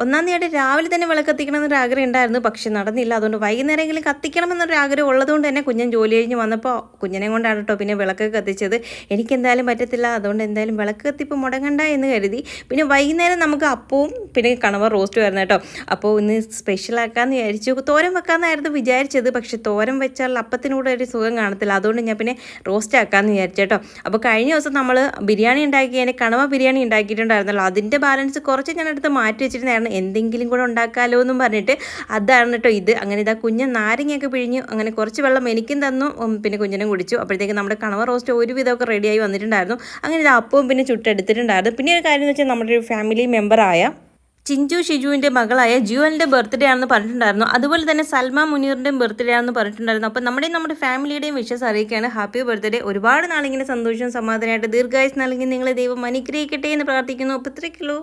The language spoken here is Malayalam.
ഒന്നാം തീയതി രാവിലെ തന്നെ വിളക്ക് കത്തിക്കണമെന്നൊരു ആഗ്രഹം ഉണ്ടായിരുന്നു, പക്ഷെ നടന്നില്ല. അതുകൊണ്ട് വൈകുന്നേരമെങ്കിലും കത്തിക്കണമെന്നൊരു ആഗ്രഹം ഉള്ളതുകൊണ്ട് തന്നെ കുഞ്ഞൻ ജോലി കഴിഞ്ഞ് വന്നപ്പോൾ കുഞ്ഞിനെ കൊണ്ടാണ് കേട്ടോ പിന്നെ വിളക്ക് കത്തിച്ചത്. എനിക്കെന്തായാലും പറ്റത്തില്ല, അതുകൊണ്ട് എന്തായാലും വിളക്ക് കത്തിപ്പ് മുടങ്ങണ്ട എന്ന് കരുതി. പിന്നെ വൈകുന്നേരം നമുക്ക് അപ്പവും പിന്നെ കണവ റോസ്റ്റും ആയിരുന്നു കേട്ടോ. അപ്പോൾ ഇന്ന് സ്പെഷ്യലാക്കാമെന്ന് വിചാരിച്ചു. തോരൻ വെക്കാമെന്നായിരുന്നു വിചാരിച്ചത്, പക്ഷെ തോരൻ വെച്ചാൽ അപ്പത്തിനൂടെ ഒരു സുഖം കാണത്തില്ല. അതുകൊണ്ട് ഞാൻ പിന്നെ റോസ്റ്റ് ആക്കാമെന്ന് വിചാരിച്ചു കേട്ടോ. അപ്പോൾ കഴിഞ്ഞ ദിവസം നമ്മൾ ബിരിയാണി ഉണ്ടാക്കി, അതിൻ്റെ കണവ ബിരിയാണി ഉണ്ടാക്കിയിട്ടുണ്ടായിരുന്നല്ലോ, അതിൻ്റെ ബാലൻസ് കുറച്ച് ഞാൻ എടുത്ത് മാറ്റി വെച്ചിട്ടുണ്ടായിരുന്നു. എന്തെങ്കിലും കൂടെ ഉണ്ടാക്കാമല്ലോ എന്നും പറഞ്ഞിട്ട് അതാണ് കേട്ടോ ഇത്. അങ്ങനെ ഇതാ കുഞ്ഞ് നാരങ്ങയൊക്കെ പിഴിഞ്ഞു, അങ്ങനെ കുറച്ച് വെള്ളം എനിക്കും തന്നു, പിന്നെ കുഞ്ഞിനും കുടിച്ചു. അപ്പോഴത്തേക്ക് നമ്മുടെ കണവ റോസ്റ്റ് ഒരുവിധമൊക്കെ റെഡിയായി വന്നിട്ടുണ്ടായിരുന്നു. അങ്ങനെ ഇത് അപ്പവും പിന്നെ ചുട്ടെടുത്തിട്ടുണ്ടായിരുന്നു. പിന്നെ ഒരു കാര്യം എന്ന് വെച്ചാൽ നമ്മുടെ ഒരു ഫാമിലി മെമ്പറായ ചിഞ്ചു ഷിജുവിൻ്റെ മകളായ ജുവലിൻ്റെ ബർത്ത്ഡേ ആണെന്ന് പറഞ്ഞിട്ടുണ്ടായിരുന്നു. അതുപോലെ തന്നെ സൽമാ മുനീറിൻ്റെയും ബർത്ത്ഡേ ആണെന്ന് പറഞ്ഞിട്ടുണ്ടായിരുന്നു. അപ്പോൾ നമ്മുടെ ഫാമിലിയുടെയും വിഷസ് അറിയിക്കുകയാണ്. Happy birthday. ഒരുപാട് നാളിങ്ങനെ സന്തോഷവും സമാധാനമായിട്ട് ദീർഘായുസ് നൽകി നിങ്ങളെ ദൈവം അനുഗ്രഹിക്കട്ടെ എന്ന് പ്രാർത്ഥിക്കുന്നു. അപ്പോൾ ഇത്രയ്ക്കുള്ളൂ.